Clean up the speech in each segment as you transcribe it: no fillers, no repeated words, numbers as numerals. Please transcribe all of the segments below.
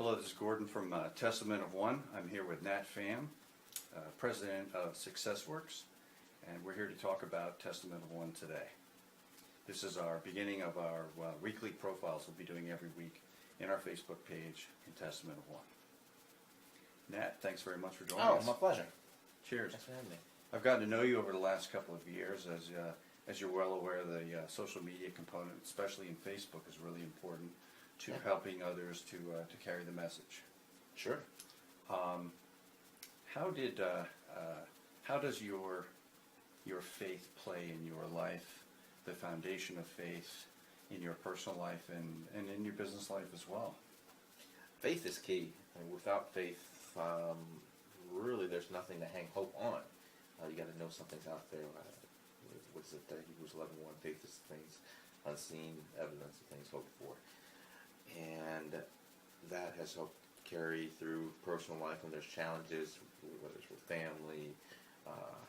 Hello, this is Gordon from Testament of One. I'm here with Nhat, President of SuccessWorks, and we're here to talk about Testament of One today. This is our beginning of our weekly profiles we'll be doing every week in our Facebook page in Testament of One. Nhat, thanks very much for joining us. Oh, my pleasure. Cheers. Thanks for having me. I've gotten to know you over the last couple of years. As you're well aware, the social media component, especially in Facebook, is really important to helping others to carry the message. Sure. How does your faith play in your life, the foundation of faith in your personal life and in your business life as well? Faith is key. And without faith, really there's nothing to hang hope on. You got to know something's out there. What's it? Hebrews 11:1. Faith is things unseen, evidence of things hoped for. And that has helped carry through personal life when there's challenges, whether it's with family,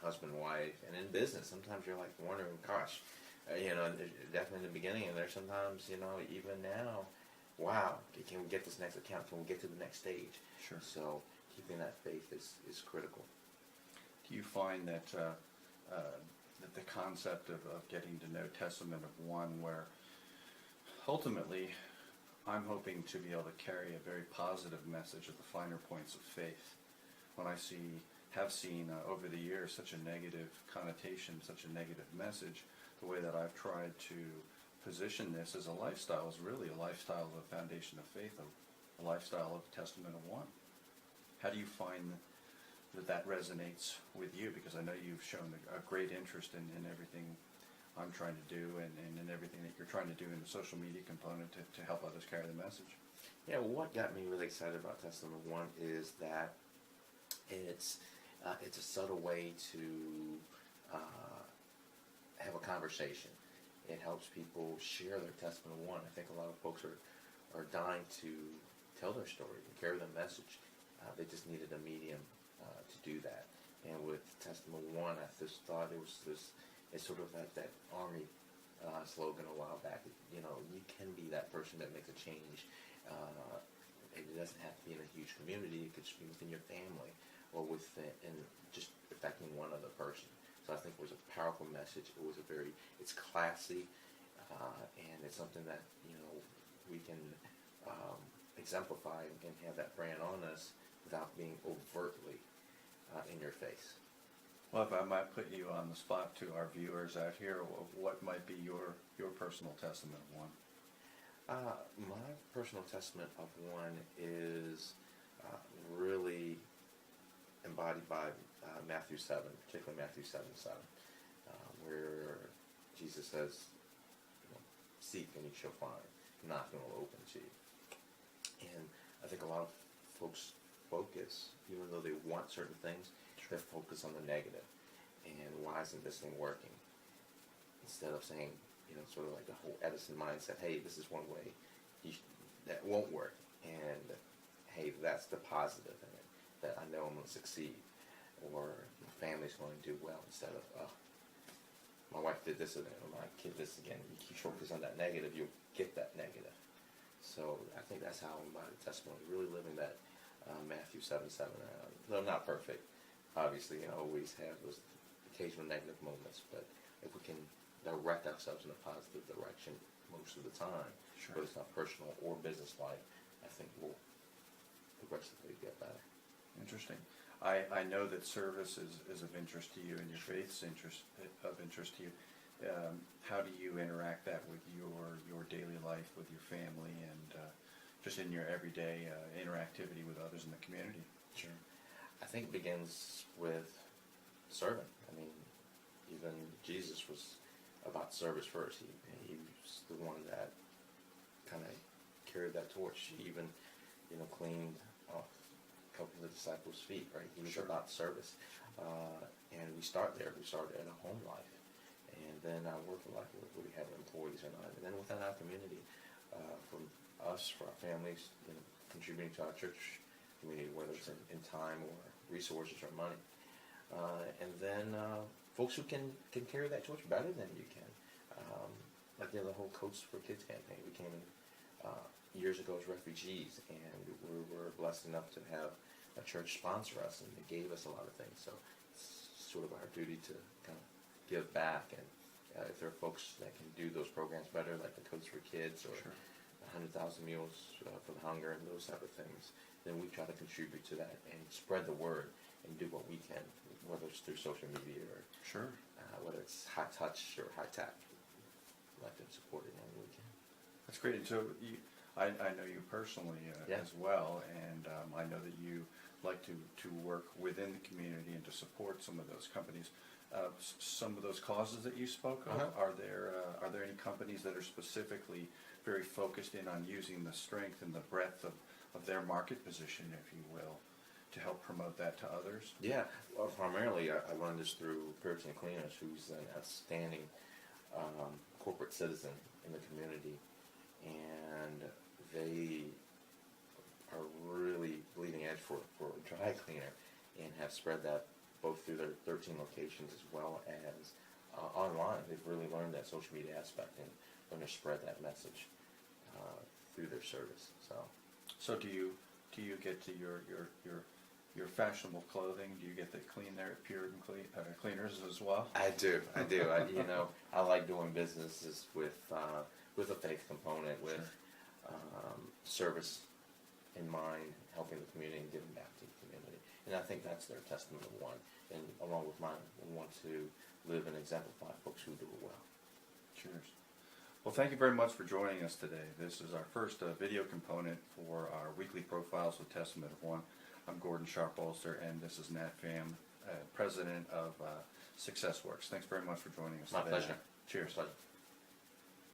husband, wife, and in business. Sometimes you're like wondering, gosh, definitely in the beginning, and there's sometimes, even now, wow, can we get this next account? Can we get to the next stage? Sure. So keeping that faith is critical. Do you find that that the concept of getting to know Testament of One, where ultimately I'm hoping to be able to carry a very positive message of the finer points of faith, when I have seen over the years such a negative connotation, such a negative message, the way that I've tried to position this as a lifestyle is really a lifestyle of a foundation of faith, a lifestyle of Testament of One. How do you find that resonates with you? Because I know you've shown a great interest in everything I'm trying to do and in everything that you're trying to do in the social media component to help others carry the message. Yeah, well, what got me really excited about Testament of One is that it's a subtle way to have a conversation. It helps people share their Testament of One. I think a lot of folks are dying to tell their story and carry their message. They just needed a medium to do that. And with Testament of One, I just thought it's sort of like that Army slogan a while back. You can be that person that makes a change. It doesn't have to be in a huge community. It could just be within your family or and just affecting one other person. So I think it was a powerful message. It's classy, and it's something that we can exemplify and have that brand on us without being overtly in your face. Well, if I might put you on the spot to our viewers out here, what might be your personal Testament of One? My personal Testament of One is really embodied by Matthew 7, particularly Matthew 7:7, where Jesus says, seek and you shall find, knock and it will open to you. And I think a lot of folks focus, even though they want certain things, they focus on the negative. And why isn't this thing working? Instead of saying, sort of like the whole Edison mindset, hey, this is one way that won't work. And hey, that's the positive in it, that I know I'm going to succeed. Or my family's going to do well, instead of, my wife did this again, or my kid this again. You keep focusing on that negative, you'll get that negative. So I think that's how my testimony, really living that Matthew 7:7. Though I'm not perfect, obviously, always have those occasional negative moments, but if we can direct ourselves in a positive direction most of the time, Sure. whether it's not personal or business life, I think we'll progressively get better. Interesting. I know that service is of interest to you, and your faith's of interest to you. How do you interact that with your daily life, with your family, and just in your everyday interactivity with others in the community? Sure. I think it begins with serving. I mean, even Jesus was about service first. He was the one that kind of carried that torch. He even, cleaned off a couple of the disciples' feet, right? He was about service. And we start there. We start in a home life. And then our work life, whether we have employees or not. And then within our community, from us, for our families, contributing to our church community, whether it's in time or resources or money. And then folks who can carry that torch better than you can. Like the whole Coach for Kids campaign. We came in years ago as refugees, and we were blessed enough to have a church sponsor us, and they gave us a lot of things. So it's sort of our duty to kind of give back, and if there are folks that can do those programs better, like the Codes for Kids or Sure. 100,000 Meals for the Hunger and those type of things, then we try to contribute to that and spread the word and do what we can, whether it's through social media or Sure. whether it's high touch or high tech. Let them support it any we can. That's great. And so I know you personally Yeah. as well, and I know that you like to work within the community and to support some of those companies. Some of those causes that you spoke of, are there any companies that are specifically very focused in on using the strength and the breadth of their market position, if you will, to help promote that to others? Yeah, well, primarily I learned this through Puritan Cleaners, who's an outstanding corporate citizen in the community, and they are really bleeding edge for dry cleaner, and have spread that both through their 13 locations as well as online. They've really learned that social media aspect and learned to spread that message through their service. So do you get to your fashionable clothing? Do you get that clean there at Puritan Cleaners as well? I do. I like doing businesses with a faith component, with service in mind, helping the community and giving back to the community. And I think that's their testament of one. And along with mine, we want to live and exemplify folks who do it well. Cheers. Well, thank you very much for joining us today. This is our first video component for our weekly profiles with Testament of One. I'm Gordon Sharpolster, and this is Nhat, president of SuccessWorks. Thanks very much for joining us My today. pleasure. Cheers. Pleasure.